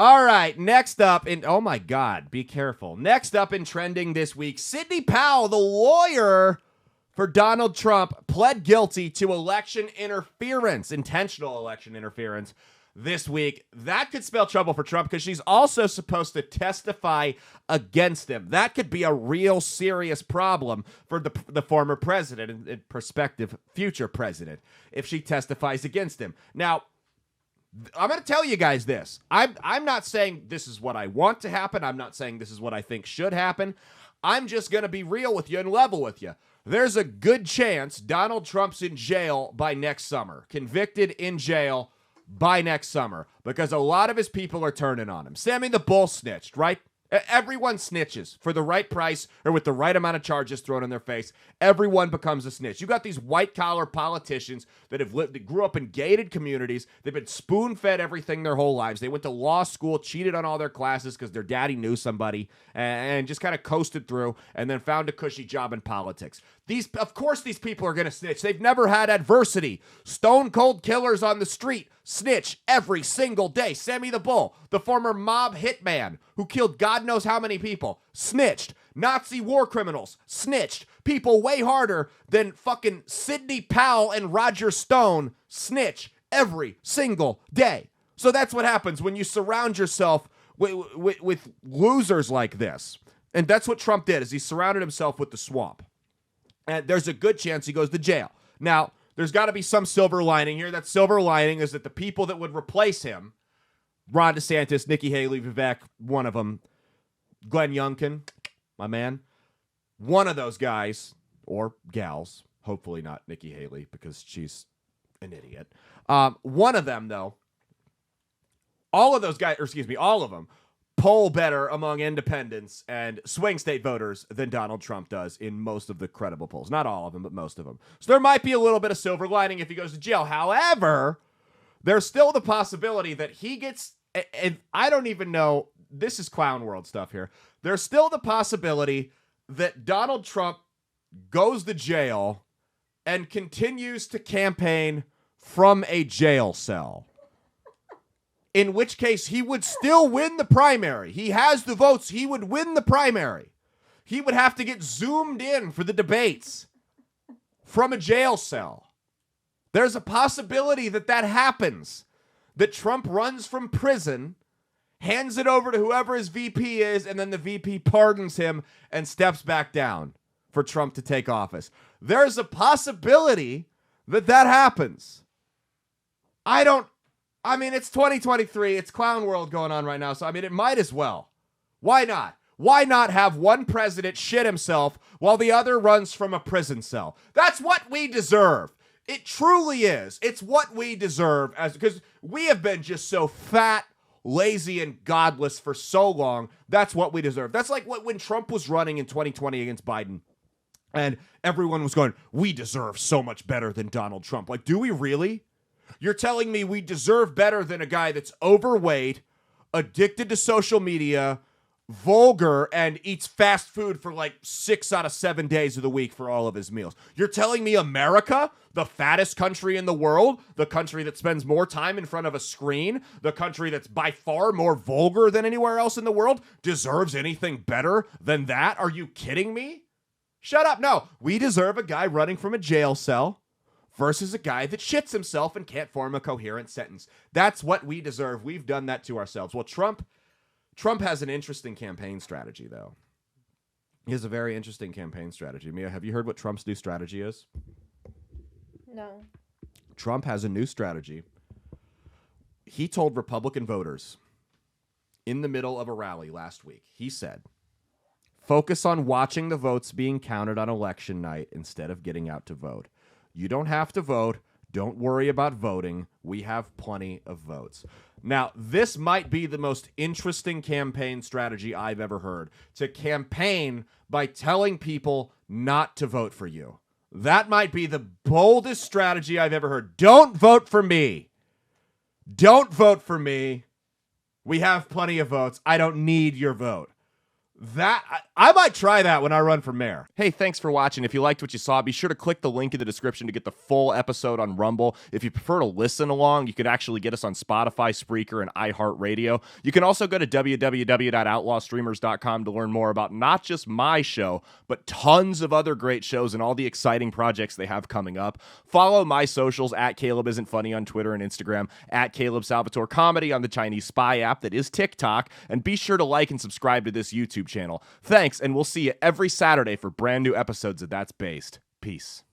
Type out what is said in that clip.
All right, next up in, oh my God, be careful. Next up in trending this week, Sidney Powell, the lawyer for Donald Trump, pled guilty to election interference, intentional election interference this week. That could spell trouble for Trump because she's also supposed to testify against him. That could be a real serious problem for the former president and prospective future president if she testifies against him. Now, I'm going to tell you guys this. I'm not saying this is what I want to happen. I'm not saying this is what I think should happen. I'm just going to be real with you and level with you. There's a good chance Donald Trump's in jail by next summer, convicted in jail by next summer, because a lot of his people are turning on him. Sammy the Bull snitched, right? Everyone snitches for the right price or with the right amount of charges thrown in their face. Everyone becomes a snitch. You got these white-collar politicians that grew up in gated communities. They've been spoon-fed everything their whole lives. They went to law school, cheated on all their classes because their daddy knew somebody, and just kind of coasted through and then found a cushy job in politics. Of course these people are going to snitch. They've never had adversity. Stone-cold killers on the street snitch every single day. Sammy the Bull, the former mob hitman who killed God knows how many people, snitched. Nazi war criminals, snitched. People way harder than fucking Sidney Powell and Roger Stone snitch every single day. So that's what happens when you surround yourself with losers like this. And that's what Trump did, is he surrounded himself with the swamp. And there's a good chance he goes to jail. Now, there's got to be some silver lining here. That silver lining is that the people that would replace him, Ron DeSantis, Nikki Haley, Vivek, one of them, Glenn Youngkin, my man, one of those guys, or gals, hopefully not Nikki Haley because she's an idiot. One of them, though, all of them, poll better among independents and swing state voters than Donald Trump does in most of the credible polls. Not all of them, but most of them. So there might be a little bit of silver lining if he goes to jail. However, there's still the possibility that he gets, and I don't even know, this is clown world stuff here. There's still the possibility that Donald Trump goes to jail and continues to campaign from a jail cell. In which case, he would still win the primary. He has the votes. He would win the primary. He would have to get zoomed in for the debates from a jail cell. There's a possibility that happens, that Trump runs from prison, hands it over to whoever his VP is, and then the VP pardons him and steps back down for Trump to take office. There's a possibility that happens. It's 2023. It's clown world going on right now. So, it might as well. Why not? Why not have one president shit himself while the other runs from a prison cell? That's what we deserve. It truly is. It's what we deserve, because we have been just so fat, lazy, and godless for so long. That's what we deserve. That's like when Trump was running in 2020 against Biden. And everyone was going, we deserve so much better than Donald Trump. Like, do we really? You're telling me we deserve better than a guy that's overweight, addicted to social media, vulgar, and eats fast food for like 6 out of 7 days of the week for all of his meals. You're telling me America, the fattest country in the world, the country that spends more time in front of a screen, the country that's by far more vulgar than anywhere else in the world, deserves anything better than that? Are you kidding me? Shut up. No, we deserve a guy running from a jail cell versus a guy that shits himself and can't form a coherent sentence. That's what we deserve. We've done that to ourselves. Well, Trump has an interesting campaign strategy, though. He has a very interesting campaign strategy. Mia, have you heard what Trump's new strategy is? No. Trump has a new strategy. He told Republican voters in the middle of a rally last week, he said, focus on watching the votes being counted on election night instead of getting out to vote. You don't have to vote. Don't worry about voting. We have plenty of votes. Now, this might be the most interesting campaign strategy I've ever heard. To campaign by telling people not to vote for you. That might be the boldest strategy I've ever heard. Don't vote for me. Don't vote for me. We have plenty of votes. I don't need your vote. I might try that when I run for mayor. Hey, thanks for watching. If you liked what you saw, be sure to click the link in the description to get the full episode on Rumble. If you prefer to listen along, you could actually get us on Spotify, Spreaker, and iHeartRadio. You can also go to www.outlawstreamers.com to learn more about not just my show, but tons of other great shows and all the exciting projects they have coming up. Follow my socials at Caleb Isn't Funny on Twitter and Instagram, at Caleb Salvatore Comedy on the Chinese Spy app that is TikTok, and be sure to like and subscribe to this YouTube channel. Thanks, and we'll see you every Saturday for brand new episodes of That's Based. Peace.